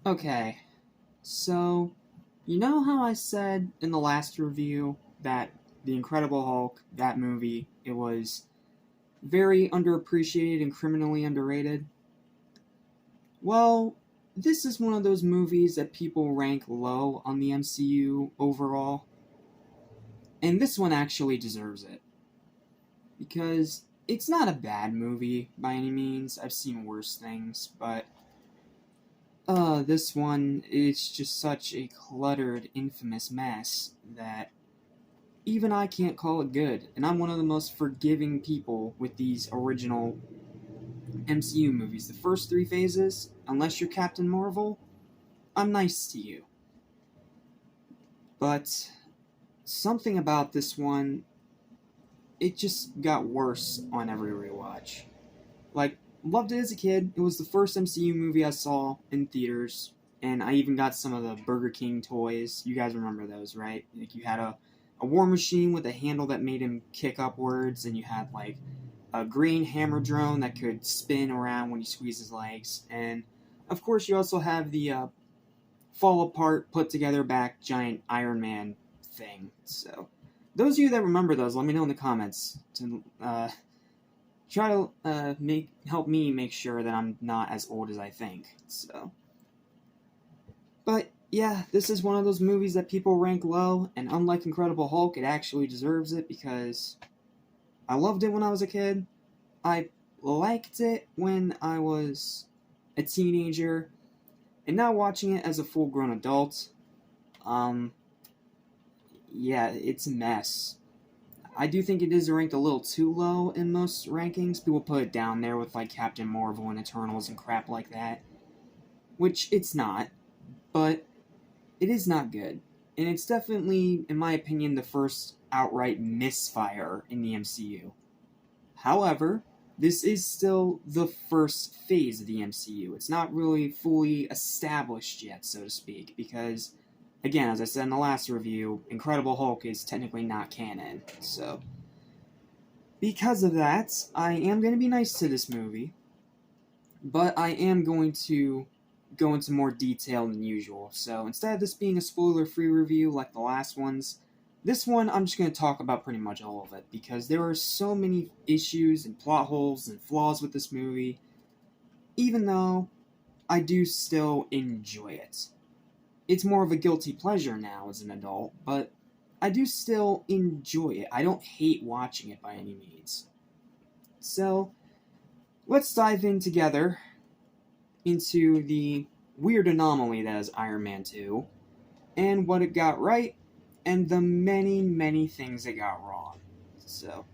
Okay, so you know how I said in the last review that The Incredible Hulk, that movie, it was very underappreciated and criminally underrated? Well, this is one of those movies that people rank low on the MCU overall, and this one actually deserves it. Because it's not a bad movie by any means, I've seen worse things, but this one is just such a cluttered, infamous mess that even I can't call it good, and I'm one of the most forgiving people with these original MCU movies. The first three phases, unless you're Captain Marvel, I'm nice to you. But something about this one, it just got worse on every rewatch. Like, loved it as a kid. It was the first MCU movie I saw in theaters, and I even got some of the Burger King toys. You guys remember those, right? Like, you had a war machine with a handle that made him kick upwards, and you had, like, a green hammer drone that could spin around when you squeeze his legs. And, of course, you also have the fall apart, put together back giant Iron Man thing. So, those of you that remember those, let me know in the comments to try to help me make sure that I'm not as old as I think. So, but yeah, this is one of those movies that people rank low, and unlike Incredible Hulk, it actually deserves it because I loved it when I was a kid. I liked it when I was a teenager, and now watching it as a full-grown adult, um, yeah, it's a mess. I do think it is ranked a little too low in most rankings. People put it down there with like Captain Marvel and Eternals and crap like that, which it's not, but it is not good. And it's definitely, in my opinion, the first outright misfire in the MCU. However, this is still the first phase of the MCU. It's not really fully established yet, so to speak, because, again, as I said in the last review, Incredible Hulk is technically not canon. So, because of that, I am going to be nice to this movie, but I am going to go into more detail than usual. So, instead of this being a spoiler-free review like the last ones, this one, I'm just going to talk about pretty much all of it, because there are so many issues and plot holes and flaws with this movie, even though I do still enjoy it. It's more of a guilty pleasure now as an adult, but I do still enjoy it. I don't hate watching it by any means. So, let's dive in together into the weird anomaly that is Iron Man 2, and what it got right, and the many, many things it got wrong. So,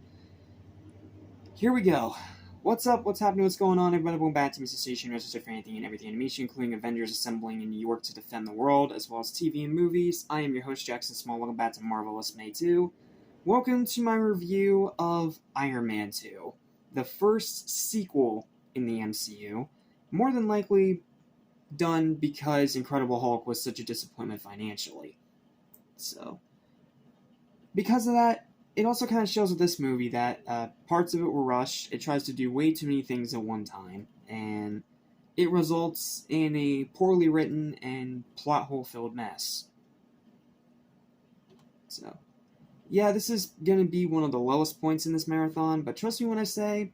here we go. What's up? What's happening? What's going on? Everybody, welcome back to Mr. Station, registered for anything and everything animation, including Avengers assembling in New York to defend the world, as well as TV and movies. I am your host, Jackson Small. Welcome back to Marvelous May 2. Welcome to my review of Iron Man 2, the first sequel in the MCU, more than likely done because Incredible Hulk was such a disappointment financially. So, because of that, it also kind of shows with this movie that parts of it were rushed. It tries to do way too many things at one time, and it results in a poorly written and plot hole filled mess. So, yeah, this is going to be one of the lowest points in this marathon, but trust me when I say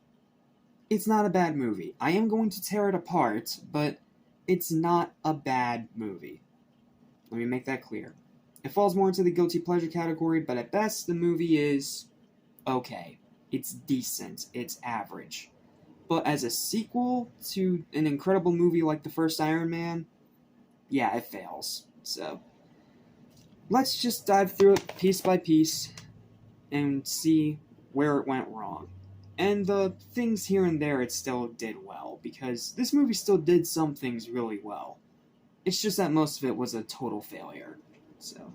it's not a bad movie. I am going to tear it apart, but it's not a bad movie. Let me make that clear. It falls more into the guilty pleasure category, but at best, the movie is okay. It's decent. It's average. But as a sequel to an incredible movie like the first Iron Man, yeah, it fails. So, let's just dive through it piece by piece and see where it went wrong. And the things here and there it still did well, because this movie still did some things really well. It's just that most of it was a total failure. So,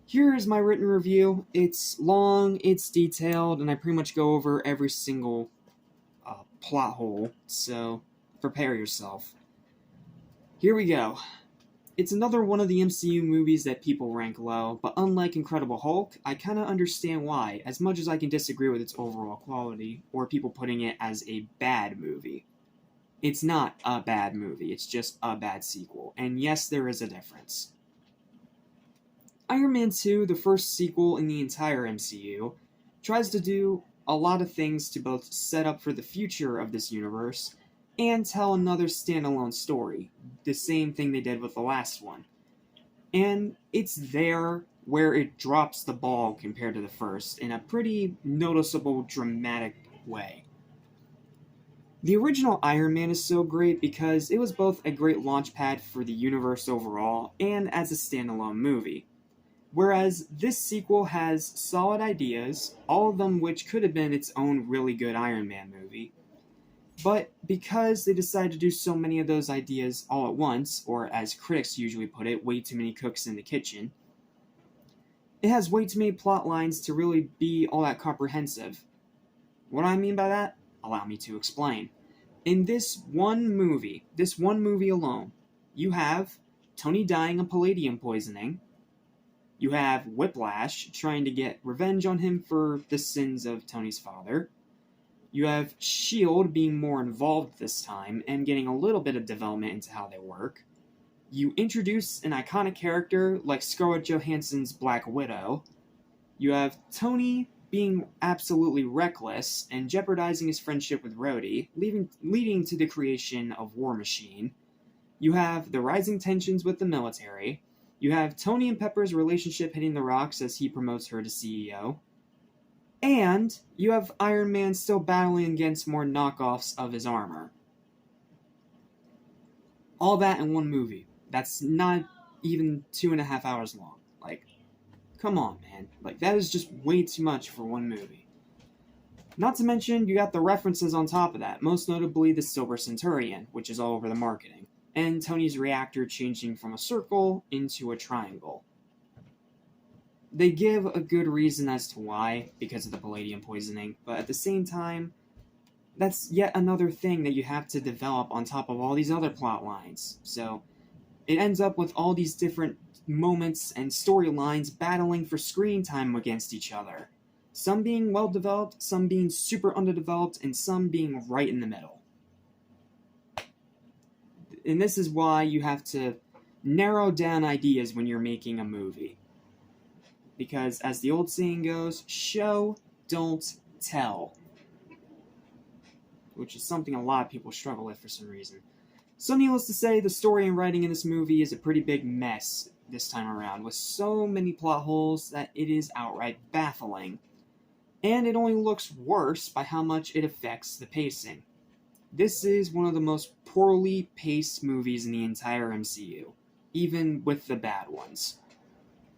here is my written review. It's long, it's detailed, and I pretty much go over every single plot hole, so prepare yourself. Here we go. It's another one of the MCU movies that people rank low, but unlike Incredible Hulk, I kinda understand why, as much as I can disagree with its overall quality, or people putting it as a bad movie. It's not a bad movie, it's just a bad sequel. And yes, there is a difference. Iron Man 2, the first sequel in the entire MCU, tries to do a lot of things to both set up for the future of this universe and tell another standalone story. The same thing they did with the last one. And it's there where it drops the ball compared to the first in a pretty noticeable, dramatic way. The original Iron Man is so great because it was both a great launchpad for the universe overall and as a standalone movie. Whereas this sequel has solid ideas, all of them which could have been its own really good Iron Man movie. But because they decided to do so many of those ideas all at once, or as critics usually put it, way too many cooks in the kitchen, it has way too many plot lines to really be all that comprehensive. What do I mean by that? Allow me to explain. In this one movie alone, you have Tony dying of palladium poisoning, you have Whiplash trying to get revenge on him for the sins of Tony's father, you have S.H.I.E.L.D. being more involved this time and getting a little bit of development into how they work, you introduce an iconic character like Scarlett Johansson's Black Widow, you have Tony being absolutely reckless and jeopardizing his friendship with Rhodey, leading to the creation of War Machine. You have the rising tensions with the military. You have Tony and Pepper's relationship hitting the rocks as he promotes her to CEO. And you have Iron Man still battling against more knockoffs of his armor. All that in one movie. That's not even 2.5 hours long. Like, come on, man. Like, that is just way too much for one movie. Not to mention, you got the references on top of that, most notably the Silver Centurion, which is all over the marketing, and Tony's reactor changing from a circle into a triangle. They give a good reason as to why, because of the palladium poisoning, but at the same time, that's yet another thing that you have to develop on top of all these other plot lines. So, it ends up with all these different moments and storylines battling for screen time against each other. Some being well developed, some being super underdeveloped, and some being right in the middle. And this is why you have to narrow down ideas when you're making a movie. Because, as the old saying goes, show, don't tell. Which is something a lot of people struggle with for some reason. So needless to say, the story and writing in this movie is a pretty big mess this time around, with so many plot holes that it is outright baffling. And it only looks worse by how much it affects the pacing. This is one of the most poorly paced movies in the entire MCU, even with the bad ones.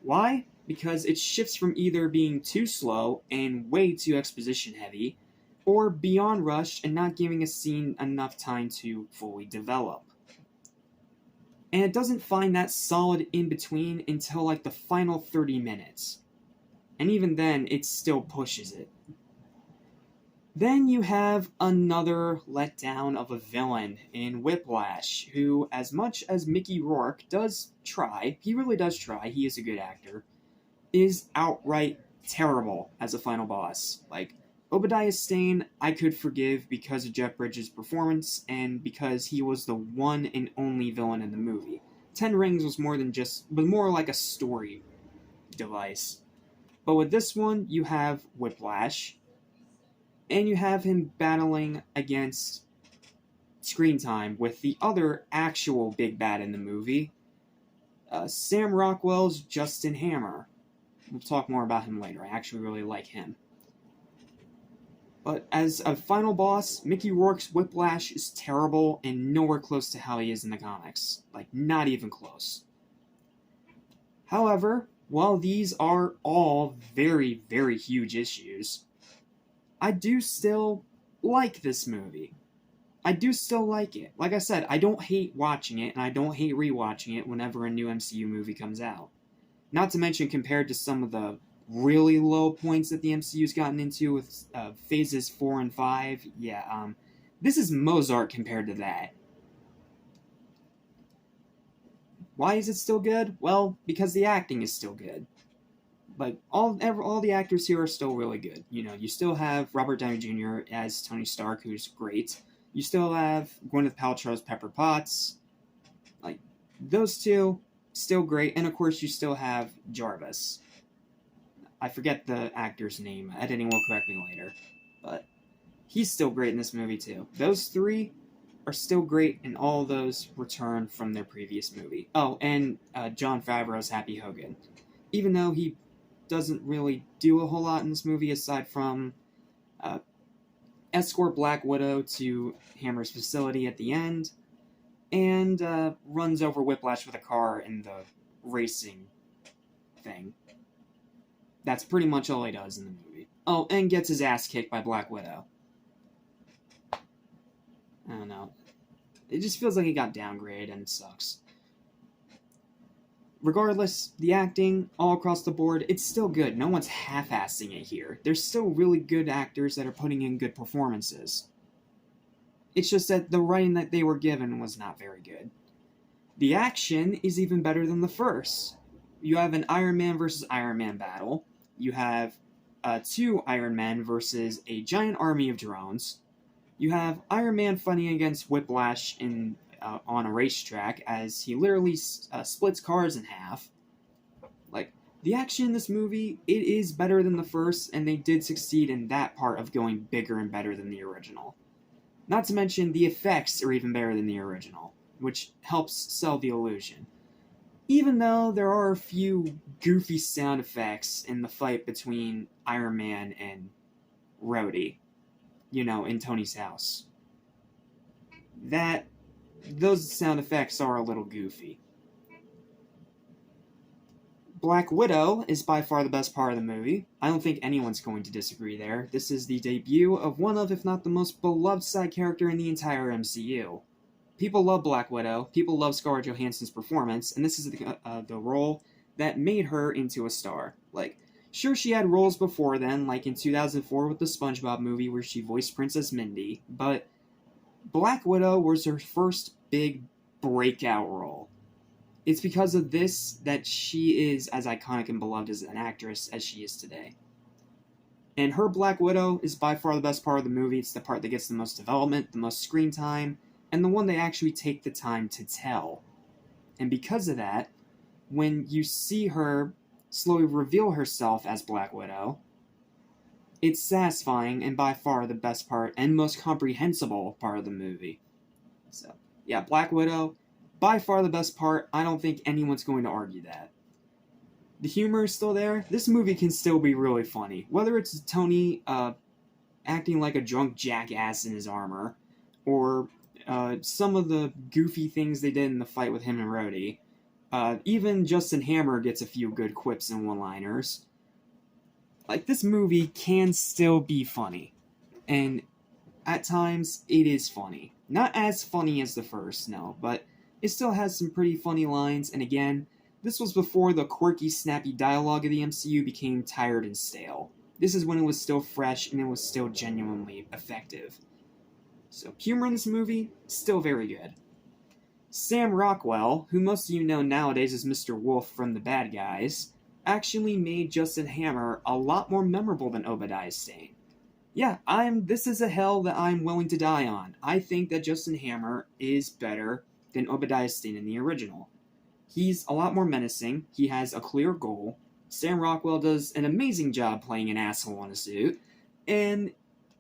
Why? Because it shifts from either being too slow and way too exposition heavy, or beyond rushed and not giving a scene enough time to fully develop. And it doesn't find that solid in-between until like the final 30 minutes. And even then, it still pushes it. Then you have another letdown of a villain in Whiplash, who, as much as Mickey Rourke does try, he really does try, he is a good actor, is outright terrible as a final boss. Like, Obadiah Stane, I could forgive because of Jeff Bridges' performance and because he was the one and only villain in the movie. Ten Rings was more like a story device. But with this one, you have Whiplash, and you have him battling against screen time with the other actual big bad in the movie, Sam Rockwell's Justin Hammer. We'll talk more about him later. I actually really like him. But as a final boss, Mickey Rourke's Whiplash is terrible and nowhere close to how he is in the comics. Like, not even close. However, while these are all very, very huge issues, I do still like this movie. I do still like it. Like I said, I don't hate watching it, and I don't hate rewatching it whenever a new MCU movie comes out. Not to mention, compared to some of the really low points that the MCU's gotten into with phases 4 and 5, this is Mozart compared to that. Why is it still good? Well, because the acting is still good. Like, all the actors here are still really good. You know, you still have Robert Downey Jr. as Tony Stark, who's great. You still have Gwyneth Paltrow's Pepper Potts. Like, those two, still great. And of course, you still have Jarvis. I forget the actor's name. Editing will correct me later. But he's still great in this movie, too. Those three are still great, and all those return from their previous movie. Oh, and Jon Favreau's Happy Hogan. Even though he doesn't really do a whole lot in this movie aside from escort Black Widow to Hammer's facility at the end, and runs over Whiplash with a car in the racing thing. That's pretty much all he does in the movie. Oh, and gets his ass kicked by Black Widow. I don't know. It just feels like it got downgraded and it sucks. Regardless, the acting, all across the board, it's still good. No one's half-assing it here. There's still really good actors that are putting in good performances. It's just that the writing that they were given was not very good. The action is even better than the first. You have an Iron Man versus Iron Man battle. You have two Iron Men versus a giant army of drones. You have Iron Man fighting against Whiplash on a racetrack as he literally splits cars in half. Like, the action in this movie, it is better than the first, and they did succeed in that part of going bigger and better than the original. Not to mention, the effects are even better than the original, which helps sell the illusion. Even though there are a few goofy sound effects in the fight between Iron Man and Rhodey, in Tony's house. Those sound effects are a little goofy. Black Widow is by far the best part of the movie. I don't think anyone's going to disagree there. This is the debut of one of, if not the most beloved side character in the entire MCU. People love Black Widow, people love Scarlett Johansson's performance, and this is the role that made her into a star. Like, sure, she had roles before then, like in 2004 with the SpongeBob movie where she voiced Princess Mindy, but Black Widow was her first big breakout role. It's because of this that she is as iconic and beloved as an actress as she is today. And her Black Widow is by far the best part of the movie. It's the part that gets the most development, the most screen time, and the one they actually take the time to tell. And because of that, when you see her slowly reveal herself as Black Widow, it's satisfying and by far the best part and most comprehensible part of the movie. So, yeah, Black Widow, by far the best part. I don't think anyone's going to argue that. The humor is still there. This movie can still be really funny. Whether it's Tony acting like a drunk jackass in his armor, or some of the goofy things they did in the fight with him and Rhodey. Even Justin Hammer gets a few good quips and one-liners. Like, this movie can still be funny. And at times, it is funny. Not as funny as the first, no, but it still has some pretty funny lines, and again, this was before the quirky, snappy dialogue of the MCU became tired and stale. This is when it was still fresh and it was still genuinely effective. So, humor in this movie, still very good. Sam Rockwell, who most of you know nowadays as Mr. Wolf from The Bad Guys, actually made Justin Hammer a lot more memorable than Obadiah Stane. Yeah, this is a hill that I'm willing to die on. I think that Justin Hammer is better than Obadiah Stane in the original. He's a lot more menacing, he has a clear goal, Sam Rockwell does an amazing job playing an asshole in a suit, and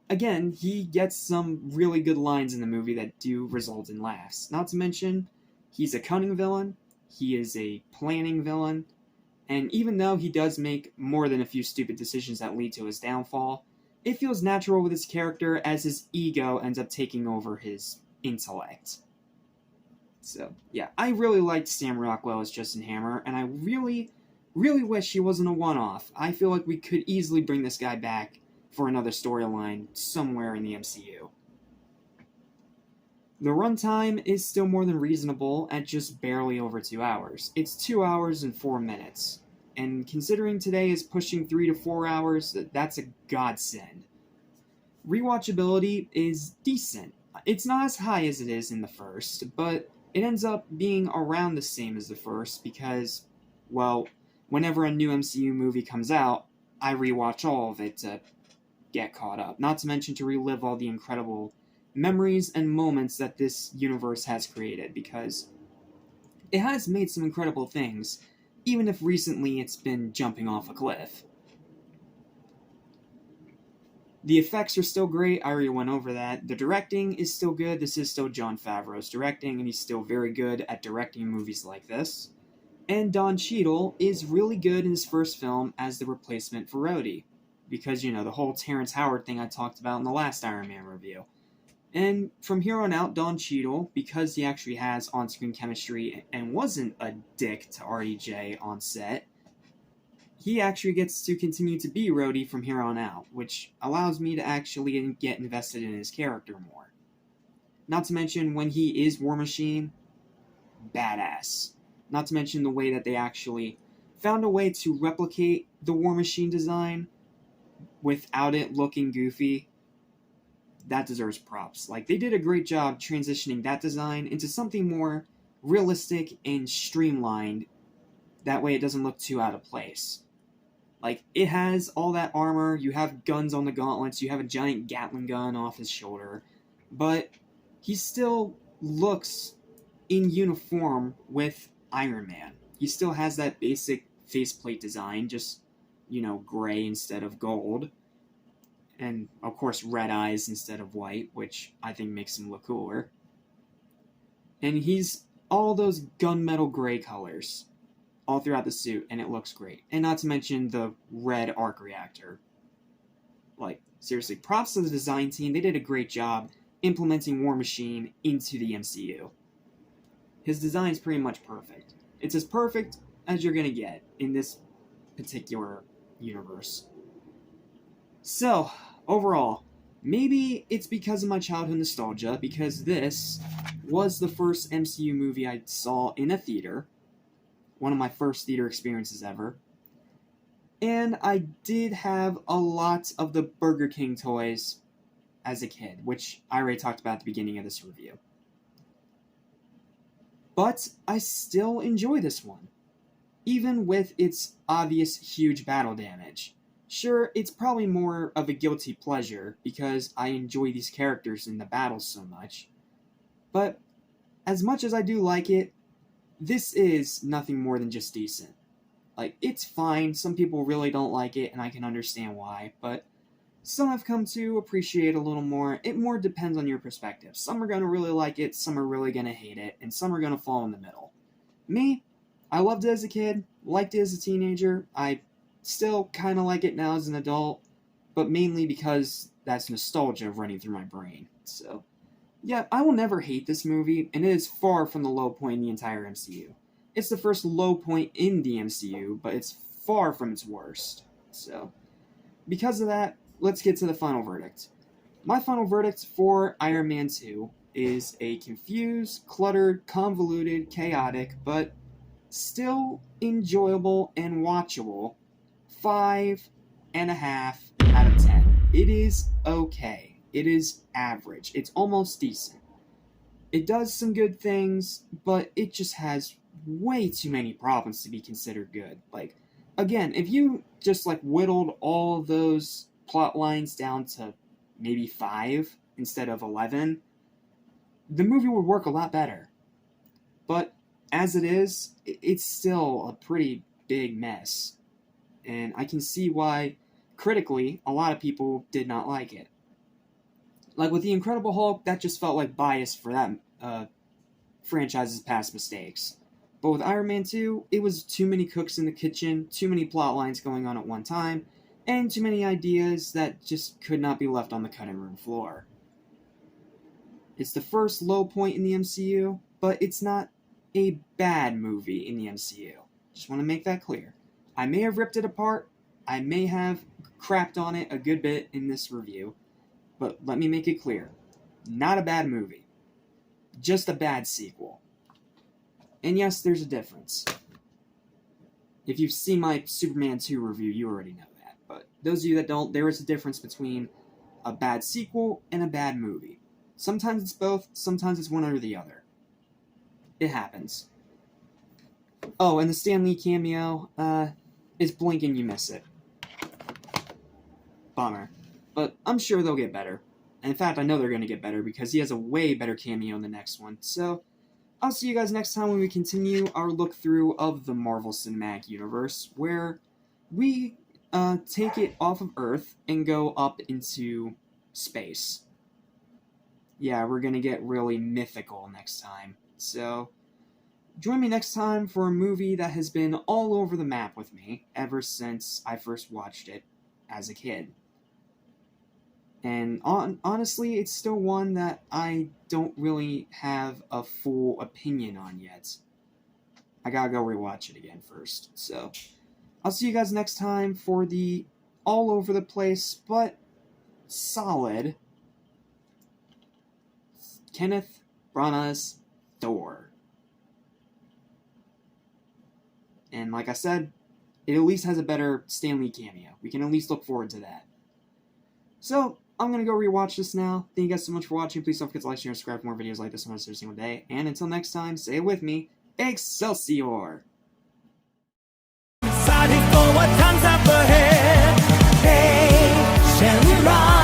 again, he gets some really good lines in the movie that do result in laughs. Not to mention, he's a cunning villain, he is a planning villain, and even though he does make more than a few stupid decisions that lead to his downfall, it feels natural with his character as his ego ends up taking over his intellect. So, yeah, I really liked Sam Rockwell as Justin Hammer, and I really, really wish he wasn't a one-off. I feel like we could easily bring this guy back for another storyline somewhere in the MCU. The runtime is still more than reasonable at just barely over 2 hours. It's 2 hours and 4 minutes. And considering today is pushing 3 to 4 hours, that's a godsend. Rewatchability is decent. It's not as high as it is in the first, but it ends up being around the same as the first because, well, whenever a new MCU movie comes out, I rewatch all of it to get caught up. Not to mention to relive all the incredible memories and moments that this universe has created, because it has made some incredible things, even if recently it's been jumping off a cliff. The effects are still great, I already went over that. The directing is still good, this is still Jon Favreau's directing, and he's still very good at directing movies like this. And Don Cheadle is really good in his first film as the replacement for Rhodey. Because, the whole Terrence Howard thing I talked about in the last Iron Man review. And from here on out, Don Cheadle, because he actually has on-screen chemistry and wasn't a dick to RDJ on set, he actually gets to continue to be Rhodey from here on out, which allows me to actually get invested in his character more. Not to mention, when he is War Machine, badass. Not to mention the way that they actually found a way to replicate the War Machine design without it looking goofy. That deserves props. Like, they did a great job transitioning that design into something more realistic and streamlined. That way it doesn't look too out of place. Like, it has all that armor, you have guns on the gauntlets, you have a giant Gatling gun off his shoulder, but he still looks in uniform with Iron Man. He still has that basic faceplate design, just, gray instead of gold. And, of course, red eyes instead of white, which I think makes him look cooler. And he's all those gunmetal gray colors all throughout the suit, and it looks great. And not to mention the red arc reactor. Like, seriously, props to the design team. They did a great job implementing War Machine into the MCU. His design's pretty much perfect. It's as perfect as you're gonna get in this particular universe. So, overall, maybe it's because of my childhood nostalgia, because this was the first MCU movie I saw in a theater. One of my first theater experiences ever. And I did have a lot of the Burger King toys as a kid, which I already talked about at the beginning of this review. But I still enjoy this one, even with its obvious huge battle damage. Sure, it's probably more of a guilty pleasure because I enjoy these characters in the battles so much, but as much as I do like it, this is nothing more than just decent. Like, it's fine, some people really don't like it, and I can understand why, but some have come to appreciate a little more. It more depends on your perspective. Some are going to really like it, some are really going to hate it, and some are going to fall in the middle. Me, I loved it as a kid, liked it as a teenager, I still kind of like it now as an adult, but mainly because that's nostalgia running through my brain. So, yeah, I will never hate this movie, and it is far from the low point in the entire MCU. It's the first low point in the MCU, but it's far from its worst. So, because of that, let's get to the final verdict. My final verdict for Iron Man 2 is a confused, cluttered, convoluted, chaotic, but still enjoyable and watchable 5.5 out of 10. It is okay. It is average. It's almost decent. It does some good things, but it just has way too many problems to be considered good. Like, again, if you just whittled all of those plot lines down to maybe 5 instead of 11, the movie would work a lot better. But as it is, it's still a pretty big mess. And I can see why, critically, a lot of people did not like it. Like with The Incredible Hulk, that just felt like bias for that franchise's past mistakes. But with Iron Man 2, it was too many cooks in the kitchen, too many plot lines going on at one time, and too many ideas that just could not be left on the cutting room floor. It's the first low point in the MCU, but it's not a bad movie in the MCU. Just want to make that clear. I may have ripped it apart, I may have crapped on it a good bit in this review, but let me make it clear. Not a bad movie. Just a bad sequel. And yes, there's a difference. If you've seen my Superman 2 review, you already know that. But those of you that don't, there is a difference between a bad sequel and a bad movie. Sometimes it's both, sometimes it's one or the other. It happens. Oh, and the Stan Lee cameo, is blink and you miss it. Bummer. But I'm sure they'll get better. In fact, I know they're going to get better because he has a way better cameo in the next one. So, I'll see you guys next time when we continue our look through of the Marvel Cinematic Universe, where we take it off of Earth and go up into space. Yeah, we're going to get really mythical next time. So, join me next time for a movie that has been all over the map with me ever since I first watched it as a kid. And honestly, it's still one that I don't really have a full opinion on yet. I gotta go rewatch it again first. So, I'll see you guys next time for the all over the place, but solid Kenneth Branagh's Thor. And like I said, it at least has a better Stan Lee cameo. We can at least look forward to that. So, I'm going to go rewatch this now. Thank you guys so much for watching. Please don't forget to like, share, and subscribe for more videos like this one every single day. And until next time, say it with me, Excelsior! Excited for what comes up ahead. Hey, Shenron.